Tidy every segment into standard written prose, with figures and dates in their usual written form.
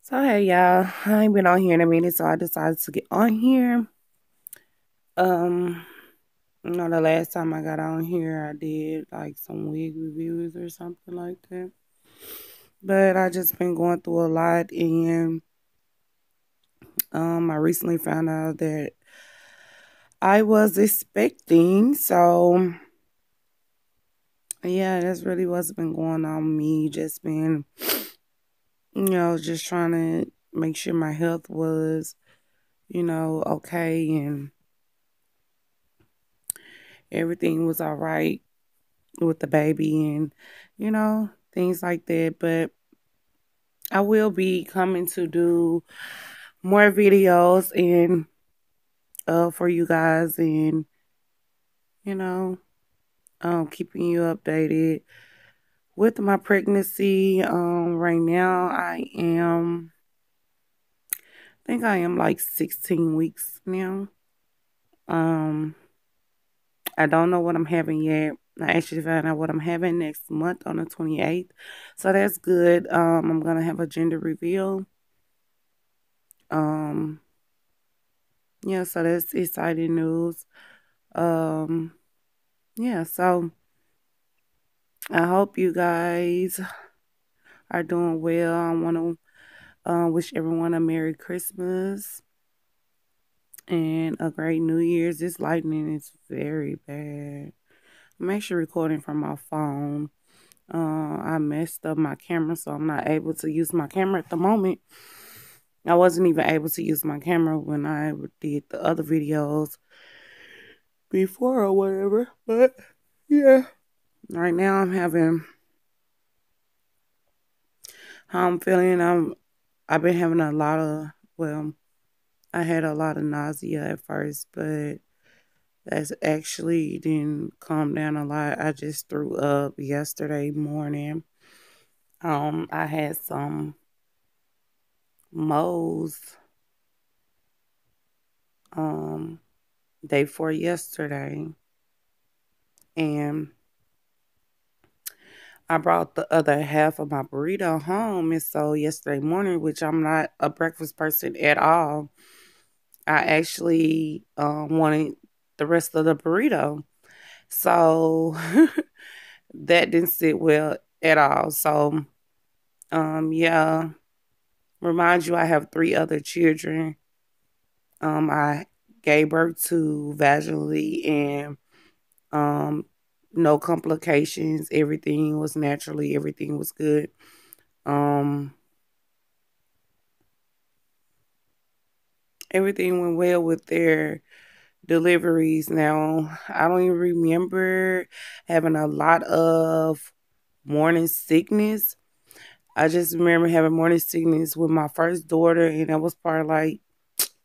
So hey y'all, I ain't been on here in a minute, so I decided to get on here. Um, the last time I got on here, I did like some wig reviews or something like that. But I just been going through a lot, and I recently found out that I was expecting. So yeah, that's really what's been going on with me. Just been, just trying to make sure my health was, okay, and everything was all right with the baby and things like that. But I will be coming to do more videos and for you guys, and you know keeping you updated with my pregnancy. Right now I think I am like 16 weeks now. um I don't know what I'm having yet. I actually found out what I'm having next month on the 28th. So that's good. I'm gonna have a gender reveal. Um, yeah, so that's exciting news. Um, yeah, so I hope you guys are doing well. I want to wish everyone a Merry Christmas and a great New Year's. This lightning is very bad. I'm actually recording from my phone. I messed up my camera, so I'm not able to use my camera at the moment. I wasn't even able to use my camera when I did the other videos before or whatever. But yeah, right now how I'm feeling. I've been having a lot of, well, I had a lot of nausea at first, but that's actually didn't calm down a lot. I just threw up yesterday morning. I had some moles um day before yesterday, and I brought the other half of my burrito home. And so yesterday morning, which I'm not a breakfast person at all, I actually wanted the rest of the burrito. So that didn't sit well at all. So, yeah, remind you, I have three other children. I gave birth to vaginally, and um, no complications. Everything was naturally, everything was good. Um, Everything went well with their deliveries. Now, I don't even remember having a lot of morning sickness. I just remember having morning sickness with my first daughter, and that was probably like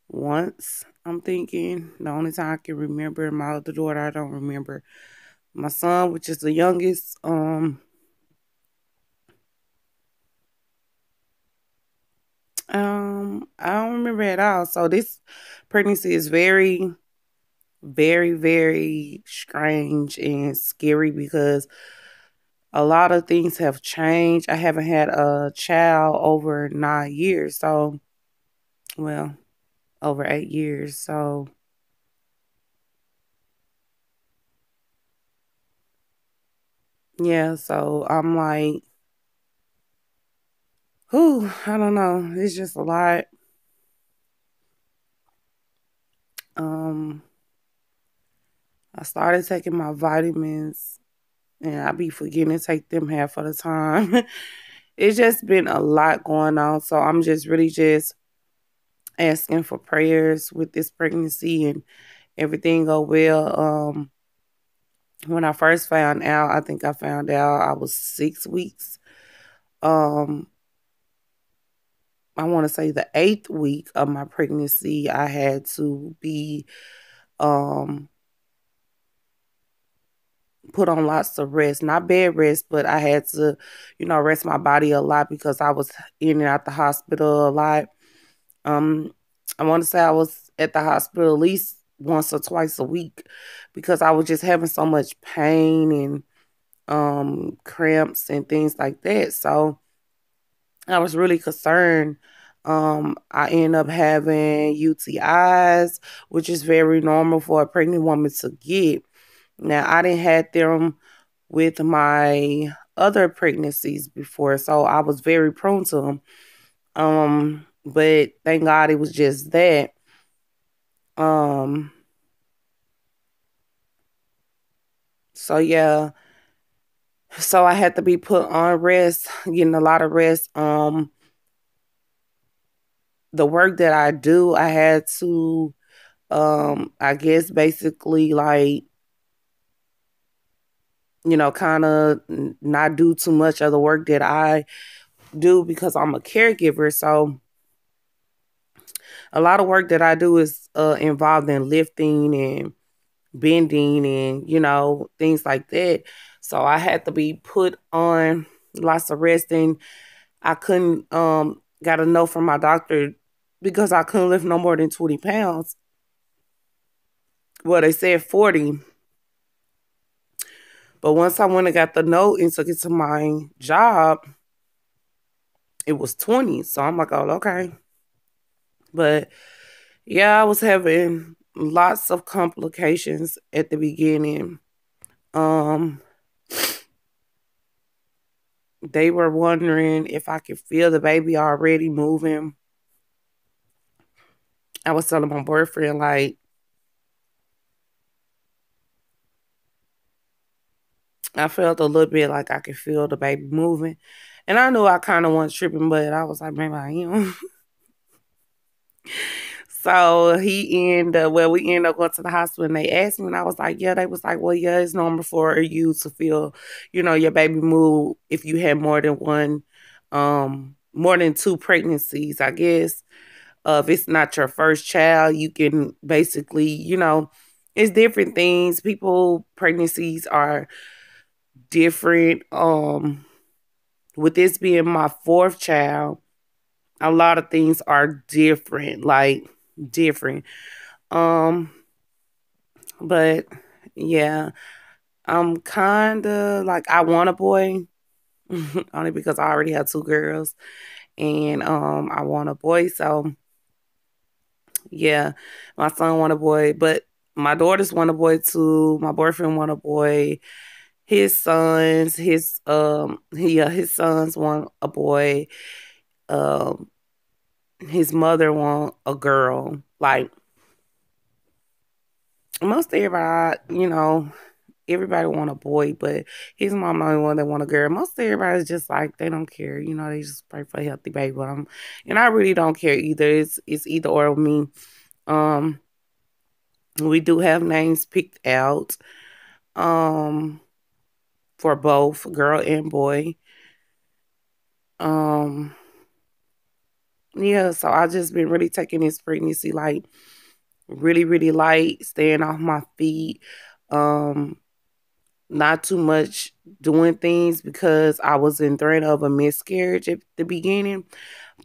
once. I'm thinking the only time I can remember. My other daughter, I don't remember. My son, which is the youngest, I don't remember at all. So this pregnancy is very, very, very strange and scary because a lot of things have changed. I haven't had a child over 9 years. So, well, over 8 years. So, yeah. So I'm like, whew, I don't know. It's just a lot. Um, I started taking my vitamins, and I be forgetting to take them half of the time. It's just been a lot going on. So I'm just really just asking for prayers with this pregnancy and everything go well. When I first found out, I think I found out I was 6 weeks. Um, I want to say the 8th week of my pregnancy, I had to be um put on lots of rest, not bed rest, but I had to, rest my body a lot because I was in and out the hospital a lot. Um, I want to say I was at the hospital at least once or twice a week because I was just having so much pain and cramps and things like that. So I was really concerned I end up having UTIs, which is very normal for a pregnant woman to get. Now, I didn't had them with my other pregnancies before, so I was very prone to them. But thank God it was just that. Um, so yeah, so I had to be put on rest, getting a lot of rest. The work that I do, I had to, I guess basically like, kind of not do too much of the work that I do because I'm a caregiver. So a lot of work that I do is involved in lifting and bending and, things like that. So I had to be put on lots of resting. I couldn't, got a note from my doctor because I couldn't lift no more than 20 pounds. Well, they said 40. But once I went and got the note and took it to my job, it was 20. So I'm like, oh, okay. But yeah, I was having lots of complications at the beginning. Um, they were wondering if I could feel the baby already moving. I was telling my boyfriend, like, I felt a little bit like I could feel the baby moving. And I knew I kind of wasn't tripping, but I was like, maybe I am. So we ended up going to the hospital and they asked me and I was like, yeah, they was like, well, yeah, it's normal for you to feel, your baby move if you had more than two pregnancies, I guess. If it's not your first child, you can basically, it's different things. Pregnancies are different. With this being my fourth child, a lot of things are different, like different. Um, but yeah, I'm kind of like I want a boy, only because I already have two girls, and I want a boy. So yeah, my son want a boy, but my daughters want a boy too. My boyfriend want a boy. His sons want a boy. Um, his mother want a girl. Like most everybody, everybody want a boy, but his mom the only one that want a girl. Most everybody's just like they don't care, they just pray for a healthy baby. And I really don't care either. It's either or with me. Um, we do have names picked out, um, for both girl and boy. Um, yeah, so I just been really taking this pregnancy like really, really light, staying off my feet. Um, not too much doing things because I was in threat of a miscarriage at the beginning.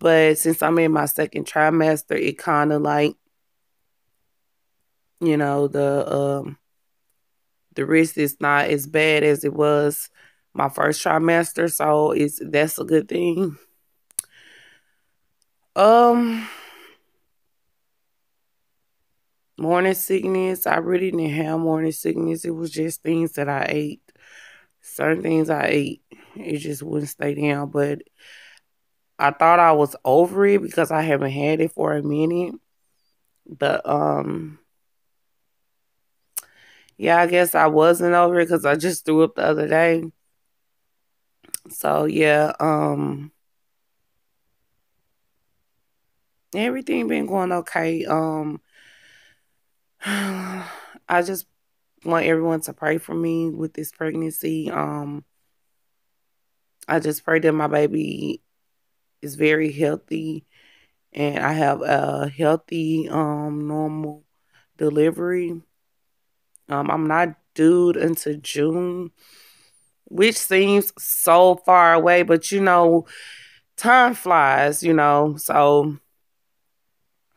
But since I'm in my second trimester, it kind of like, you know, the risk is not as bad as it was my first trimester. So that's a good thing. Um, Morning sickness. I really didn't have morning sickness. It was just things that I ate. Certain things I ate. It just wouldn't stay down. But I thought I was over it because I haven't had it for a minute. But yeah, I guess I wasn't over it because I just threw up the other day. So yeah, everything been going okay. I just want everyone to pray for me with this pregnancy. I just pray that my baby is very healthy and I have a healthy, normal delivery. I'm not due until June, which seems so far away, but time flies, So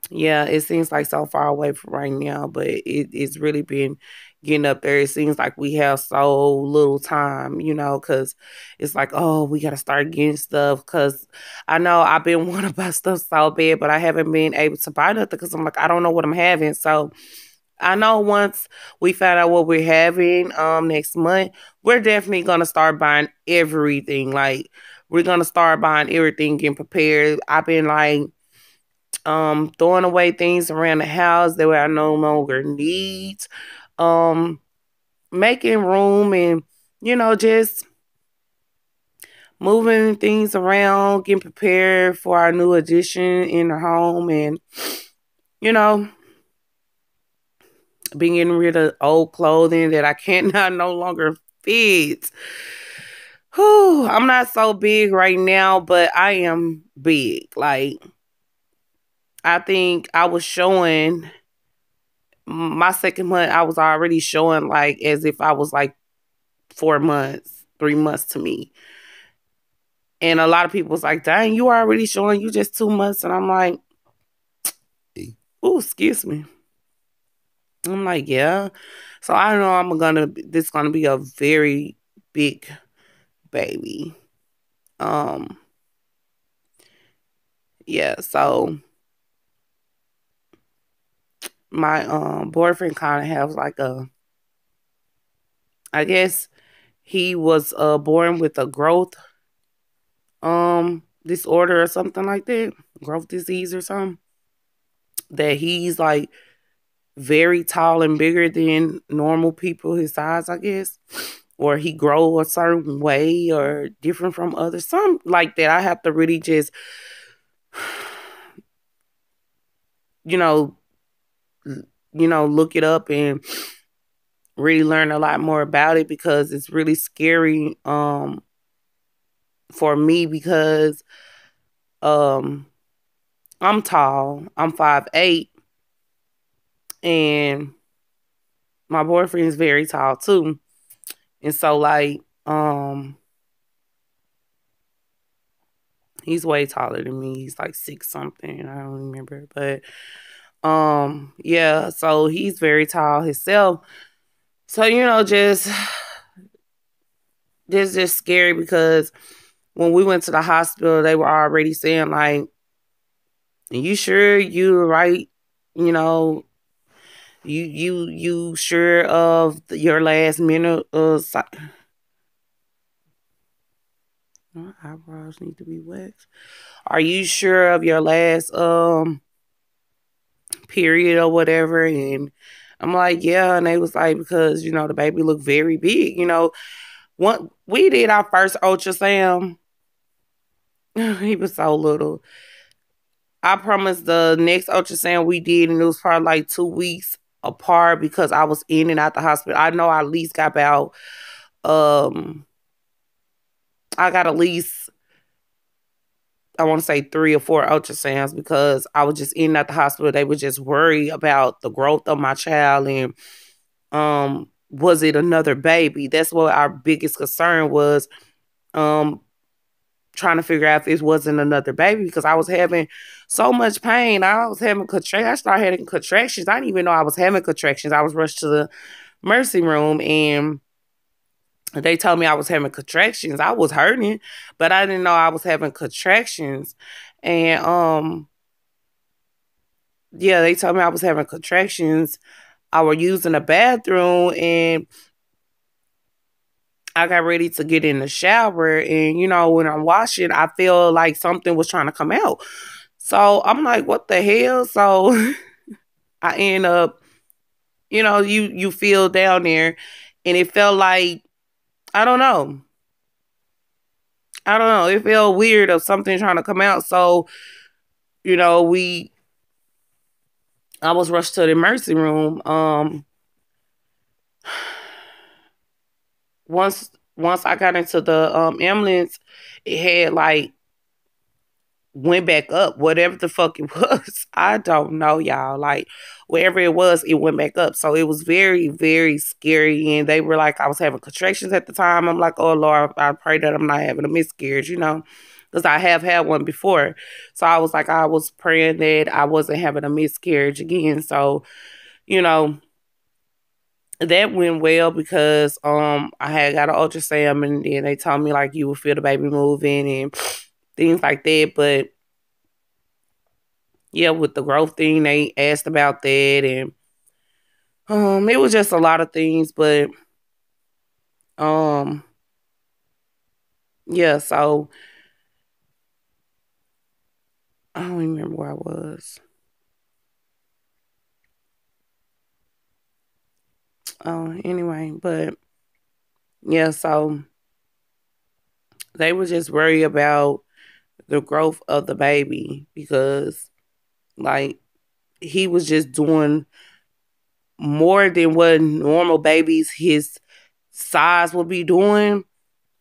yeah, it seems like so far away from right now, but it's really been getting up there. It seems like we have so little time, because it's like, oh, we got to start getting stuff. Because I know I've been wanting to buy stuff so bad, but I haven't been able to buy nothing because I'm like, I don't know what I'm having. So I know once we find out what we're having next month, we're definitely gonna start buying everything. Like we're gonna start buying everything, getting prepared. I've been like throwing away things around the house that I no longer need. Um Making room and just moving things around, getting prepared for our new addition in the home and you know being getting rid of old clothing that I cannot no longer fit. Whew, I'm not so big right now, but I am big. Like, I think I was showing my second month, I was already showing like as if I was like 4 months, 3 months to me. And a lot of people was like, dang, you already showing, you just 2 months. And I'm like, oh, excuse me. I'm like, yeah. So I know this gonna be a very big baby. Um, yeah, so my boyfriend kind of has like I guess he was born with a growth disorder or something like that, growth disease or something, that he's like very tall and bigger than normal people his size, I guess, or he grow a certain way or different from others, something like that. I have to really just you know look it up and really learn a lot more about it, because it's really scary for me, because um I'm tall. I'm 5'8", and my boyfriend is very tall too. And so like he's way taller than me. He's like 6 something. I don't remember. But yeah, so he's very tall himself. So, just scary, because when we went to the hospital, they were already saying like, you sure you're right? You know, you sure of your last minute my eyebrows need to be waxed. Are you sure of your last period or whatever? And I'm like, yeah. And they was like, because the baby looked very big. When we did our first ultrasound, he was so little. I promise the next ultrasound we did, and it was probably like 2 weeks apart, because I was in and out the hospital. I know I at least got about at least, I want to say 3 or 4 ultrasounds, because I was just in and out the hospital. They were just worried about the growth of my child, and was it another baby? That's what our biggest concern was. Trying to figure out if it wasn't another baby, because I was having so much pain. I was having contractions. I started having contractions. I didn't even know I was having contractions. I was rushed to the emergency room, and they told me I was having contractions. I was hurting, but I didn't know I was having contractions. And yeah, they told me I was having contractions. I was using the bathroom, and I got ready to get in the shower, and when I'm washing, I feel like something was trying to come out. So I'm like, what the hell? So I end up, you feel down there, and it felt like, I don't know. I don't know. It felt weird of something trying to come out. So, you know, we I was rushed to the emergency room. Once I got into the ambulance, it had like went back up, whatever the fuck it was. I don't know, y'all. Like, wherever it was, it went back up. So it was very, very scary. And they were like, I was having contractions at the time. I'm like, oh Lord, I pray that I'm not having a miscarriage, because I have had one before. So I was like, I was praying that I wasn't having a miscarriage again. So, you know, that went well because I had got an ultrasound and then they told me like you would feel the baby moving and things like that. But yeah, with the growth thing, they asked about that and it was just a lot of things. But um yeah, so I don't even remember where I was. Anyway, but yeah, so they were just worried about the growth of the baby because like he was just doing more than what normal babies his size would be doing.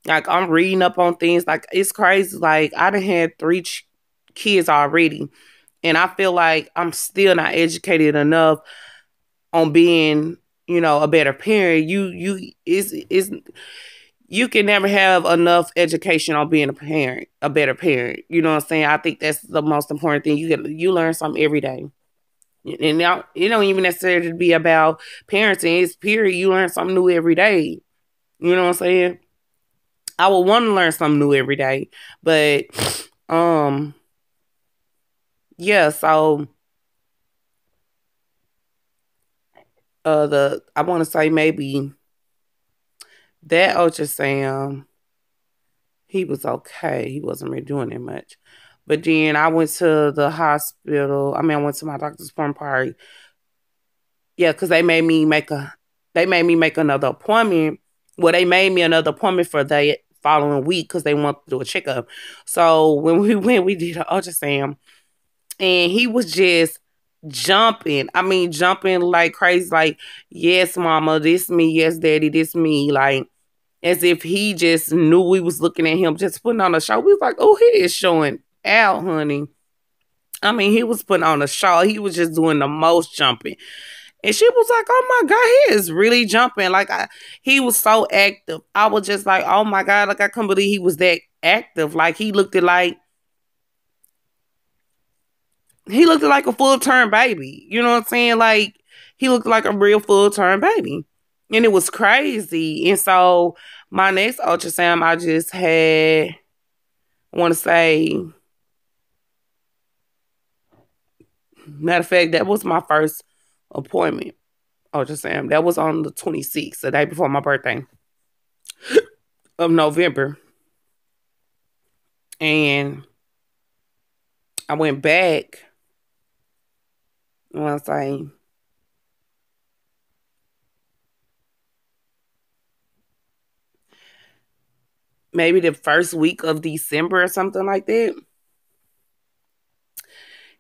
Like I'm reading up on things like it's crazy. Like I done had three kids already, and I feel like I'm still not educated enough on being, a better parent. You is you can never have enough education on being a parent, a better parent. You know what I'm saying? I think that's the most important thing. You learn something every day. And now it don't even necessarily be about parenting. It's period. You learn something new every day. You know what I'm saying? I would want to learn something new every day. But yeah, so the I wanna say maybe that ultrasound, he was okay. He wasn't really doing that much. But then I went to the hospital. I mean, I went to my doctor's appointment party. Yeah, because they made me make another appointment. Well, they made me another appointment for the following week because they want to do a checkup. So when we went, we did an ultrasound, and he was just jumping. I mean, jumping like crazy. Like, yes, mama, this me. Yes, daddy, this me. Like, as if he just knew we was looking at him, just putting on a show. We was like, oh, he is showing out, honey. I mean, he was putting on a show. He was just doing the most jumping. And she was like, oh my God, he is really jumping. Like, he was so active. I was just like, oh my God, like, I couldn't believe he was that active. Like, he looked like a full-term baby. You know what I'm saying? Like, he looked like a real full-term baby. And it was crazy. And so, my next ultrasound, I just had, I want to say, matter of fact, that was my first appointment ultrasound. That was on the 26th, the day before my birthday of November. And I went back, I want to say, maybe the first week of December or something like that.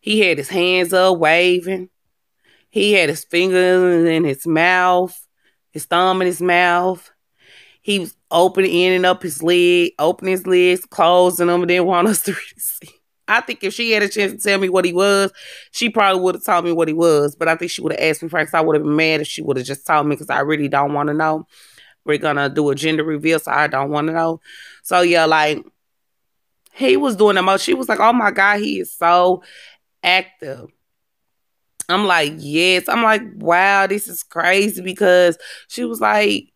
He had his hands up waving. He had his fingers in his mouth, his thumb in his mouth. He was opening in and up his leg, opening his legs, closing them, and didn't want us to really see. I think if she had a chance to tell me what he was, she probably would have told me what he was. But I think she would have asked me first. I would have been mad if she would have just told me because I really don't want to know. We're going to do a gender reveal, so I don't want to know. So, yeah, like, he was doing the most. She was like, oh, my God, he is so active. I'm like, yes. I'm like, wow, this is crazy because she was like,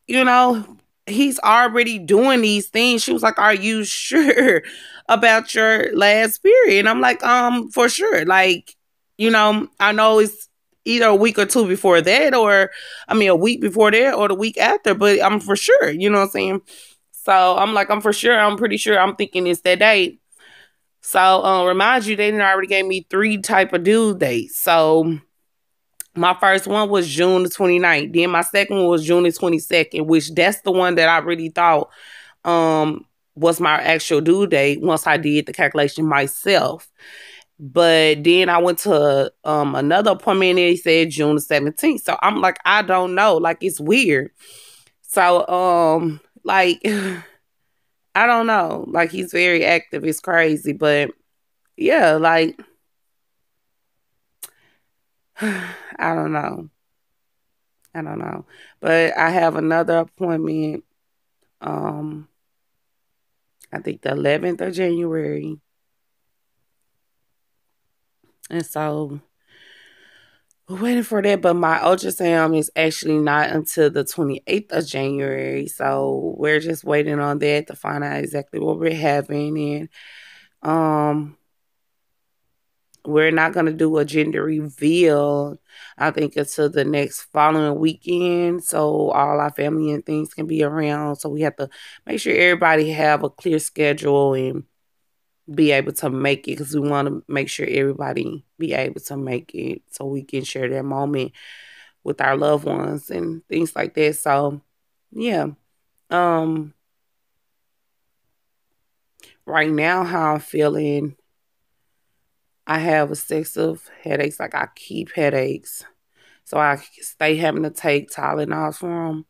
you know, he's already doing these things. She was like, are you sure about your last period? And I'm like, for sure. Like, I know it's either a week or two before that, or I mean a week before that or the week after, but I'm for sure, you know what I'm saying? So I'm like, I'm for sure, I'm pretty sure, I'm thinking it's that date. So remind you, they didn't already gave me 3 type of due dates. So my first one was June the 29th. Then my second one was June the 22nd, which that's the one that I really thought was my actual due date once I did the calculation myself. But then I went to another appointment and they said June the 17th. So I'm like, I don't know. Like, it's weird. So like I don't know. Like, he's very active. It's crazy. But yeah, like I don't know. I don't know. But I have another appointment, um, I think the 11th of January. And so, waiting for that, but my ultrasound is actually not until the 28th of January. So we're just waiting on that to find out exactly what we're having. And um we're not gonna do a gender reveal, I think, until the next following weekend. So all our family and things can be around. So we have to make sure everybody have a clear schedule and be able to make it, because we want to make sure everybody be able to make it so we can share that moment with our loved ones and things like that. So yeah. Um right now how I'm feeling, I have excessive headaches, like I keep headaches. So I stay having to take Tylenol for them.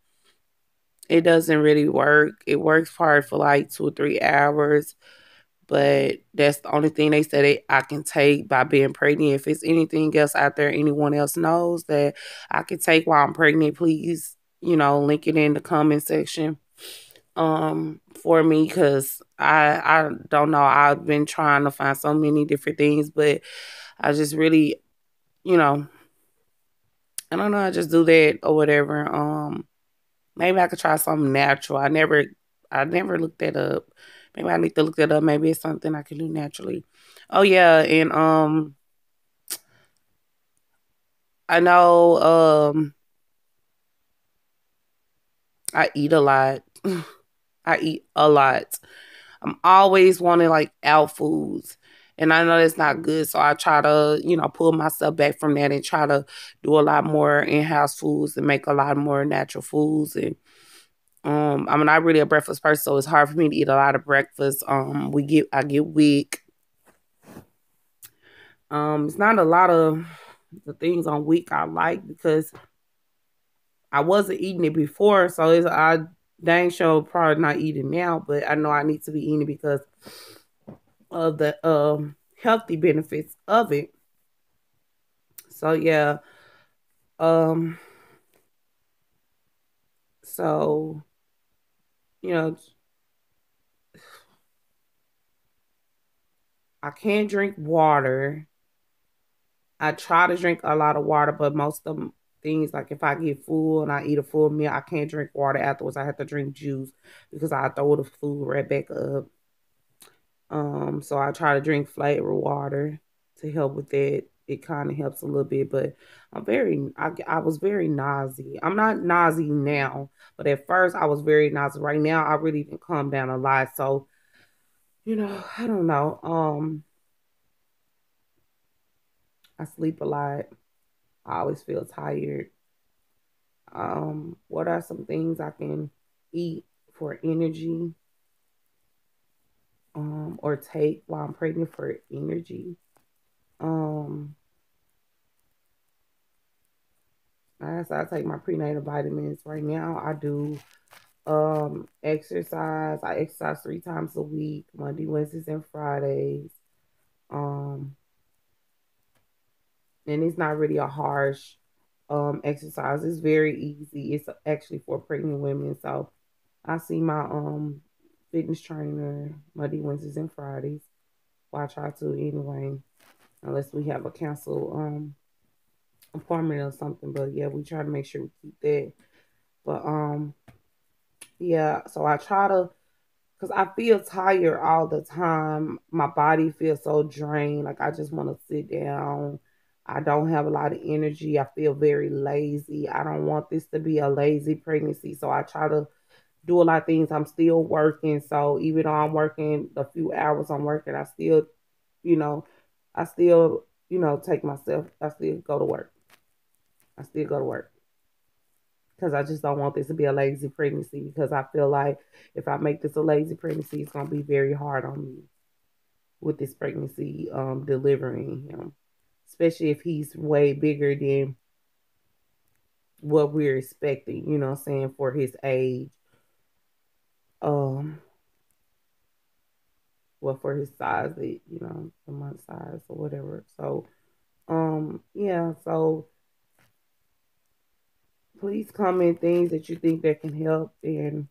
It doesn't really work. It works hard for like 2 or 3 hours, but that's the only thing they said I can take by being pregnant. If it's anything else out there, anyone else knows that I can take while I'm pregnant, please, link it in the comment section for me, because I don't know. I've been trying to find so many different things, but I just really, you know, I don't know, I just do that or whatever. Maybe I could try something natural. I never looked that up. Maybe I need to look that up. Maybe it's something I can do naturally. Oh yeah, and I know I eat a lot. I eat a lot. I'm always wanting like out foods. And I know that's not good. So I try to, pull myself back from that and try to do a lot more in-house foods and make a lot more natural foods. And I'm not really a breakfast person, so it's hard for me to eat a lot of breakfast. I get weak. It's not a lot of the things on week I like, because I wasn't eating it before, so I dang sure probably not eating now, but I know I need to be eating it because of the healthy benefits of it. So yeah. Um so you know I can't drink water. I try to drink a lot of water, but most of them things, like if I get full and I eat a full meal, I can't drink water afterwards. I have to drink juice because I throw the food right back up. So I try to drink flavored water to help with that. It kind of helps a little bit, but I was very nauseous. I'm not nauseous now, but at first I was very nauseous. Right now I really can calm down a lot. So, I don't know. I sleep a lot. I always feel tired. What are some things I can eat for energy, or take while I'm pregnant for energy? Um, I take my prenatal vitamins. Right now, I do exercise. I exercise 3 times a week, Monday, Wednesdays, and Fridays. Um, and it's not really a harsh exercise. It's very easy. It's actually for pregnant women. So I see my fitness trainer Monday, Wednesdays, and Fridays. Well, I try to anyway, unless we have a cancel appointment or something. But yeah, we try to make sure we keep that. But yeah, so I try to, because I feel tired all the time. My body feels so drained. Like I just want to sit down. I don't have a lot of energy. I feel very lazy. I don't want this to be a lazy pregnancy. So I try to do a lot of things. I'm still working. So even though I'm working the few hours I'm working, you know, I still, take myself, I still go to work. I still go to work because I just don't want this to be a lazy pregnancy, because I feel like if I make this a lazy pregnancy, it's going to be very hard on me with this pregnancy, delivering him, especially if he's way bigger than what we're expecting, what I'm saying, for his age. Um, well, for his size, the month size or whatever. So, yeah, so please comment things that you think that can help, and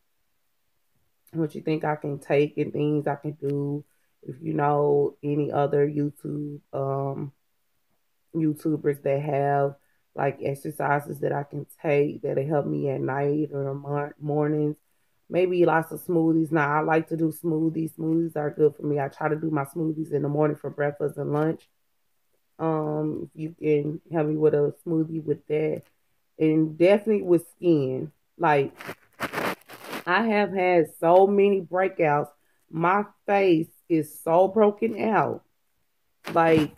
what you think I can take, and things I can do. If you know any other YouTubers that have like exercises that I can take that'll help me at night or mornings. Maybe lots of smoothies. Now I like to do smoothies. Smoothies are good for me. I try to do my smoothies in the morning for breakfast and lunch. If you can help me with a smoothie with that, and definitely with skin. Like I have had so many breakouts. My face is so broken out. Like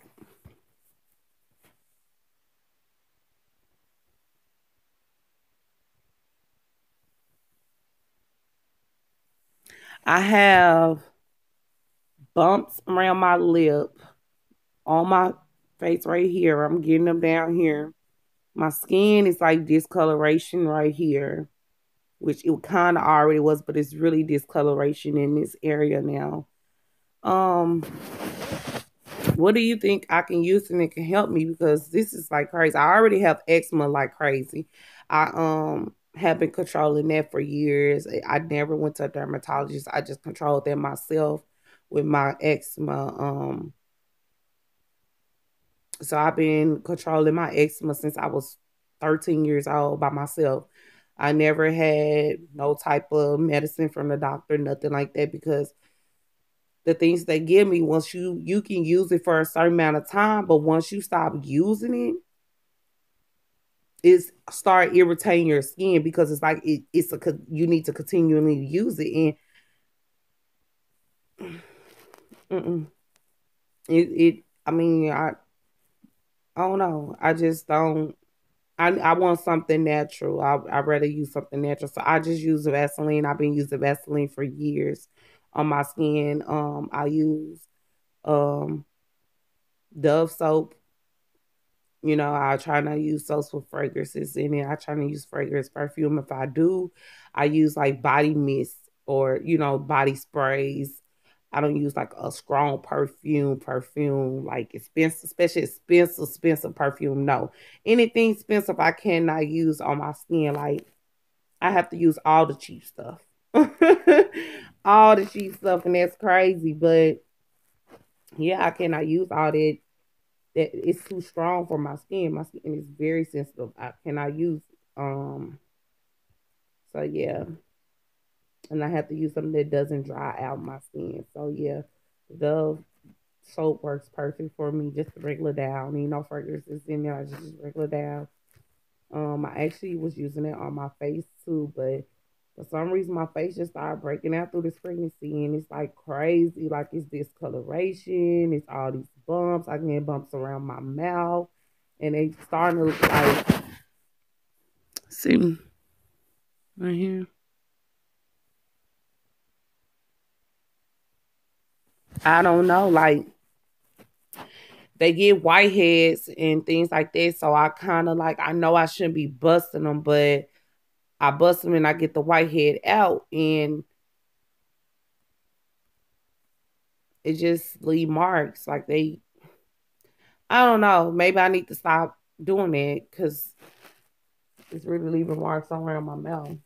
I have bumps around my lip, on my face right here. I'm getting them down here. My skin is like discoloration right here, which it kind of already was, but it's really discoloration in this area now. Um, what do you think I can use and it can help me? Because this is like crazy. I already have eczema like crazy. I have been controlling that for years. I never went to a dermatologist. I just controlled that myself with my eczema. So I've been controlling my eczema since I was 13 years old by myself. I never had no type of medicine from the doctor, nothing like that, because the things they give me, once you can use it for a certain amount of time, but once you stop using it, it's start irritating your skin because it's like you need to continually use it, and mm-mm, it I mean I don't know, I just don't. I want something natural. I'd rather use something natural. So I just use Vaseline. I've been using Vaseline for years on my skin. I use um Dove soap. You know, I try not to use soaps with fragrances in it. I try to use fragrance perfume. If I do, I use like body mist or, body sprays. I don't use like a strong perfume, like expensive, especially expensive perfume. No. Anything expensive I cannot use on my skin. Like I have to use all the cheap stuff. All the cheap stuff, and that's crazy. But yeah, I cannot use all that. That it's too strong for my skin. My skin is very sensitive. I cannot use so yeah. And I have to use something that doesn't dry out my skin. So yeah, the soap works perfect for me. Just the regular down. I mean, no fragrances in there. I just use regular down. I actually was using it on my face too, but for some reason my face just started breaking out through this pregnancy, and it's like crazy. Like it's discoloration, it's all these bumps. I can get bumps around my mouth, and they starting to look like, see right here. I don't know, like they get whiteheads and things like that. So I kind of like, I know I shouldn't be busting them, but I bust them and I get the whitehead out, and it just leave marks. Like I don't know. Maybe I need to stop doing that because it's really leaving marks all around my mouth,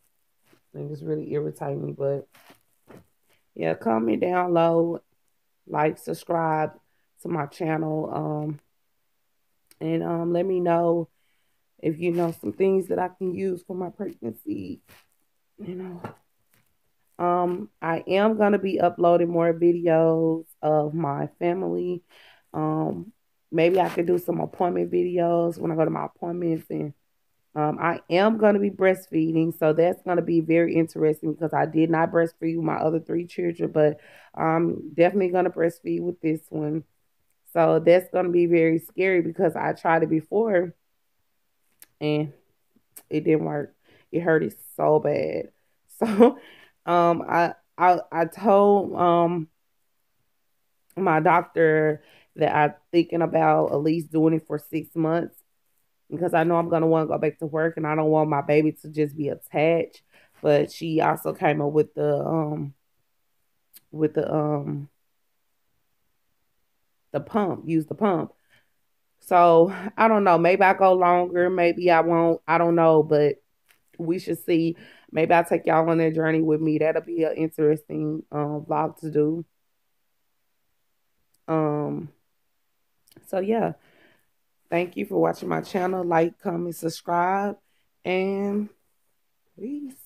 and it's really irritating me. But yeah, comment down low, like, subscribe to my channel, and let me know if you know some things that I can use for my pregnancy. You know, I am gonna be uploading more videos of my family. Um, Maybe I could do some appointment videos when I go to my appointments, and I am going to be breastfeeding, so that's going to be very interesting because I did not breastfeed with my other three children, but I'm definitely going to breastfeed with this one. So that's going to be very scary because I tried it before and it didn't work. It hurted so bad. So I told my doctor that I'm thinking about at least doing it for 6 months because I know I'm gonna want to go back to work, and I don't want my baby to just be attached. But she also came up with the pump, use the pump. So I don't know. Maybe I go longer, maybe I won't. I don't know, but we should see. Maybe I'll take y'all on that journey with me. That'll be an interesting vlog to do. Um so yeah. Thank you for watching my channel. Like, comment, subscribe, and peace.